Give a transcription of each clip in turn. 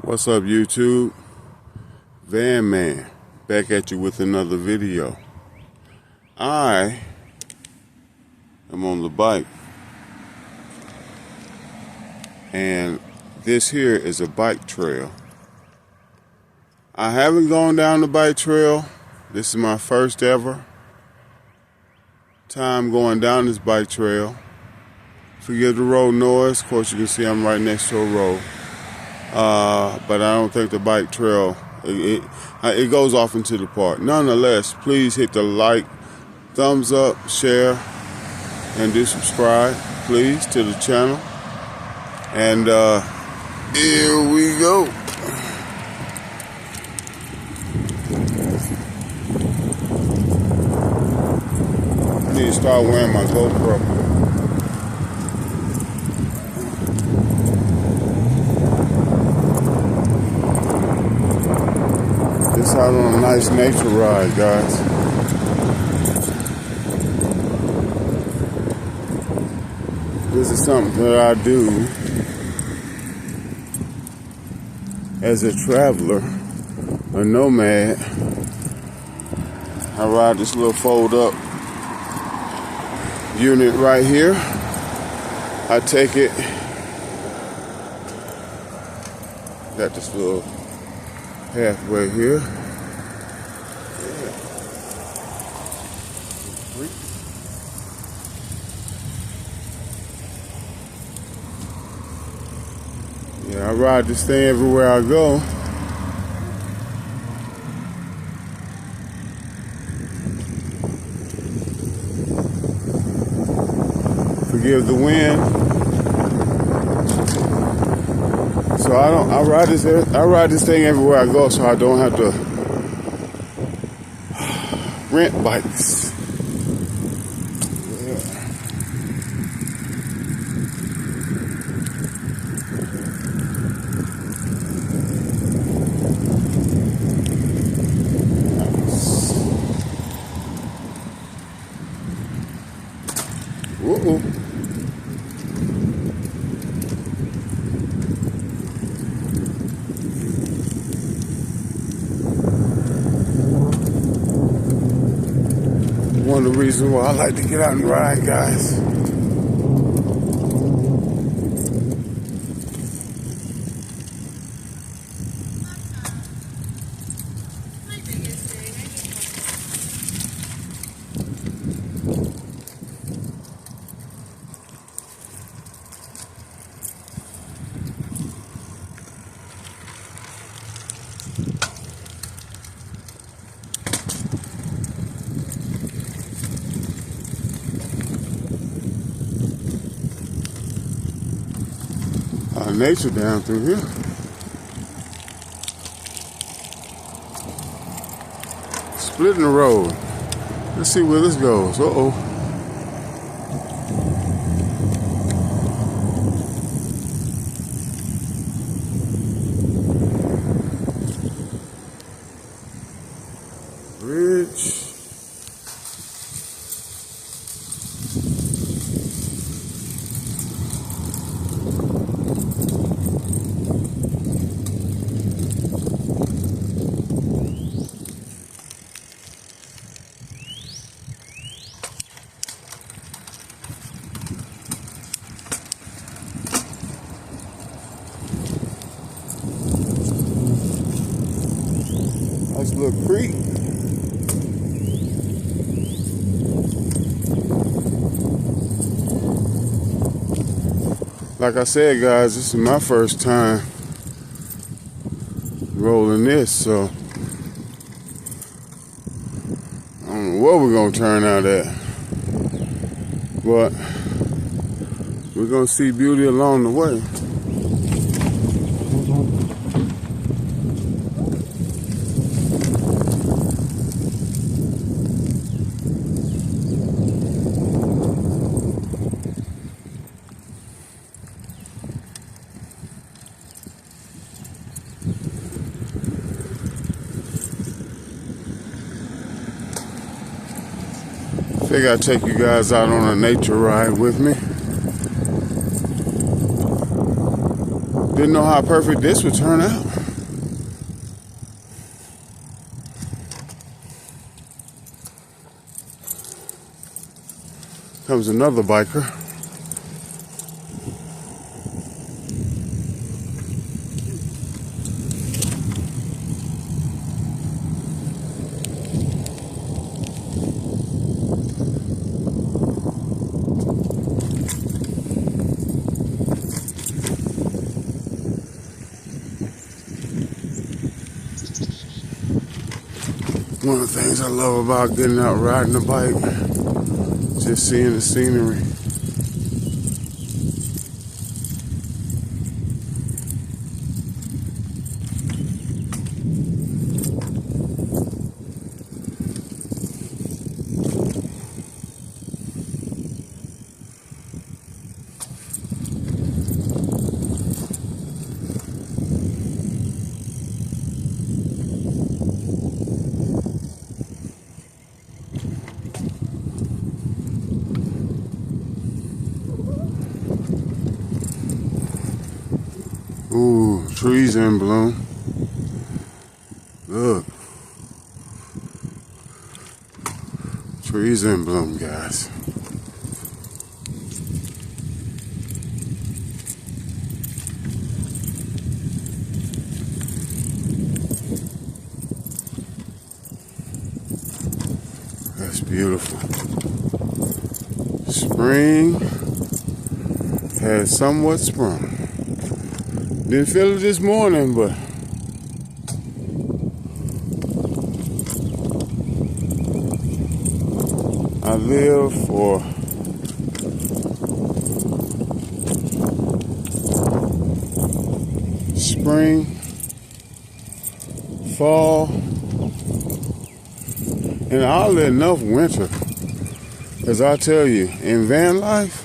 What's up, YouTube? Van Man, back at you with another video. I am on the bike, and this here is a bike trail. I haven't gone down the bike trail. This is my first ever time going down this bike trail. Forgive the road noise. Of course, you can see I'm right next to a road. But I don't think the bike trail, it goes off into the park. Nonetheless, please hit the like, thumbs up, share, and do subscribe, please, to the channel. And here we go. I need to start wearing my GoPro. Out on a nice nature ride, guys. This is something that I do as a traveler, a nomad. I ride this little fold-up unit right here. I take it, got this little halfway here. Yeah, I ride this thing everywhere I go. Forgive the wind. So I ride this thing everywhere I go, so I don't have to rent bikes. Uh-oh. One of the reasons why I like to get out and ride, guys. Nature down through here. Splitting the road. Let's see where this goes. Uh-oh. Bridge. Nice little creek. Like I said, guys, this is my first time rolling this, so I don't know what we're gonna turn out at, but we're gonna see beauty along the way. Figure I'd take you guys out on a nature ride with me. Didn't know how perfect this would turn out. Comes another biker. One of the things I love about getting out riding a bike, just seeing the scenery. Ooh, trees in bloom. Look. Trees in bloom, guys. That's beautiful. Spring has somewhat sprung. Didn't feel it this morning, but I live for spring, fall, and oddly enough, winter. Because I tell you, in van life,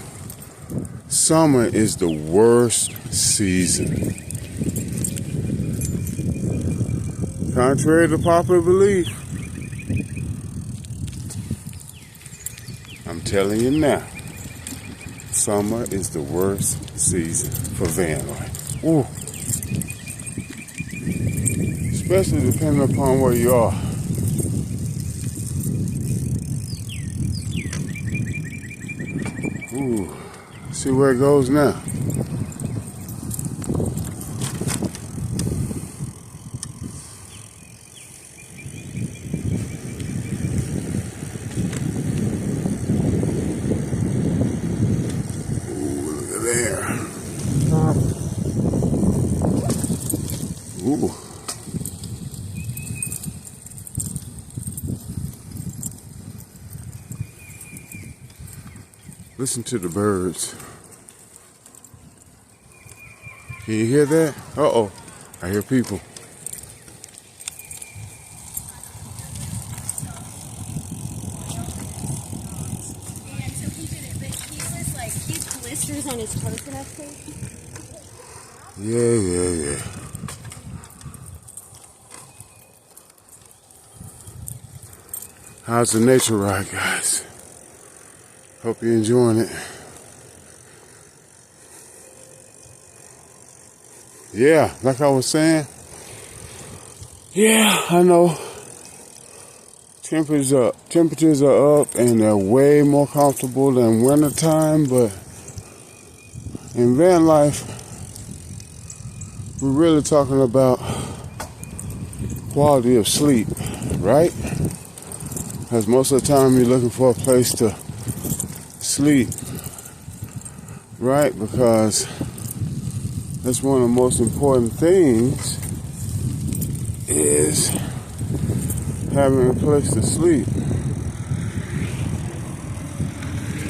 summer is the worst season. Contrary to popular belief, I'm telling you now, summer is the worst season for van life. Ooh. Especially depending upon where you are. Ooh. See where it goes now. Ooh. Listen to the birds. Can you hear that? Uh-oh. I hear people. Blisters on his coconut cake. Yeah. How's the nature ride, guys? Hope you're enjoying it. Yeah, like I was saying. Yeah, I know. Temperatures are up and they're way more comfortable than wintertime, but in van life, we're really talking about quality of sleep, right? Because most of the time you're looking for a place to sleep, right? Because that's one of the most important things is having a place to sleep.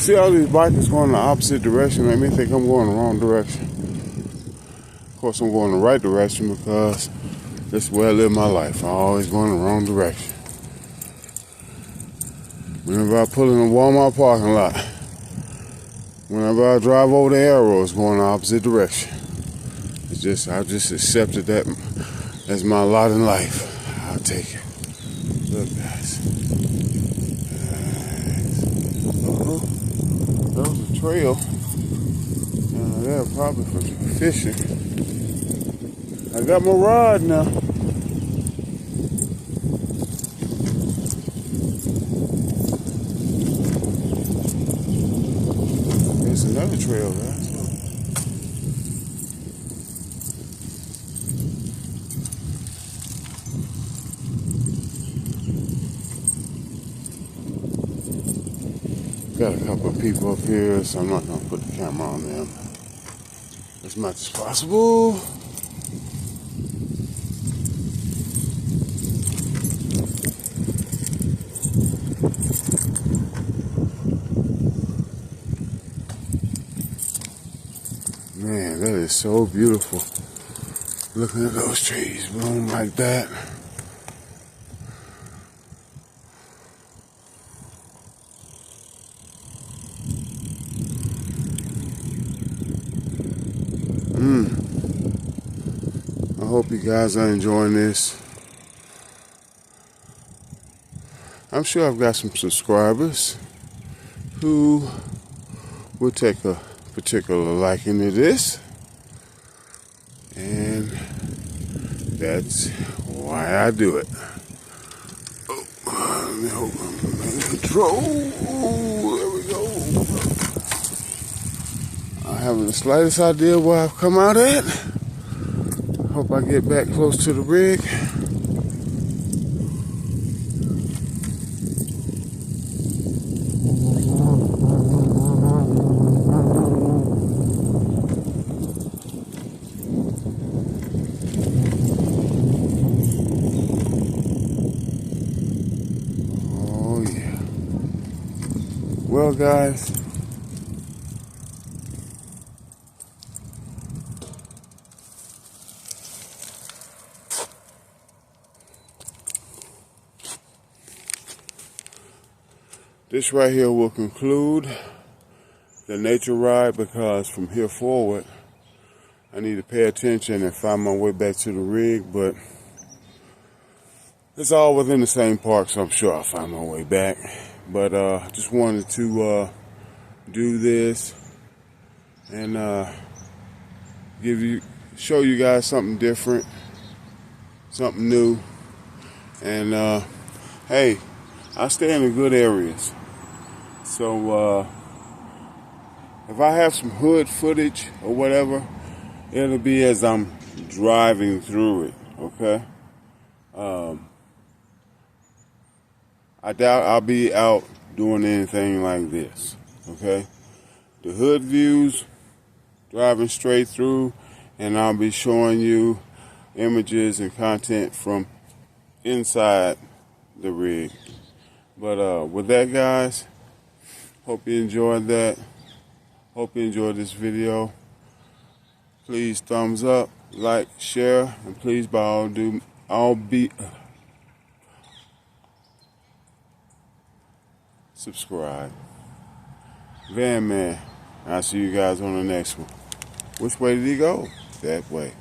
See all these bikers going in the opposite direction make me think I'm going the wrong direction. Of course, I'm going the right direction because that's where I live my life. I'm always going the wrong direction. Whenever I pull in a Walmart parking lot, whenever I drive over the arrow, it's going the opposite direction. I just accepted that as my lot in life. I'll take it. Look, guys. That was a trail. They're probably for fishing. I got my rod now. There's another trail, guys. Look. Got a couple of people up here, so I'm not gonna put the camera on them as much as possible. Man, that is so beautiful. Looking at those trees bloom like that. I hope you guys are enjoying this. I'm sure I've got some subscribers who will take a particular liking to this, and that's why I do it. Oh, let me hope I'm in control. There we go. I haven't the slightest idea where I've come out at. Hope I get back close to the rig. Oh yeah. Well, guys, this right here will conclude the nature ride, because from here forward I need to pay attention and find my way back to the rig, but it's all within the same park, so I'm sure I'll find my way back. But just wanted to do this and show you guys something different, something new. And hey, I stay in the good areas, so if I have some hood footage or whatever, it'll be as I'm driving through it, okay? I doubt I'll be out doing anything like this, okay? The hood views, driving straight through, and I'll be showing you images and content from inside the rig. But with that, guys, hope you enjoyed that. Hope you enjoyed this video. Please thumbs up, like, share, and please subscribe. Van Man, I'll see you guys on the next one. Which way did he go? That way.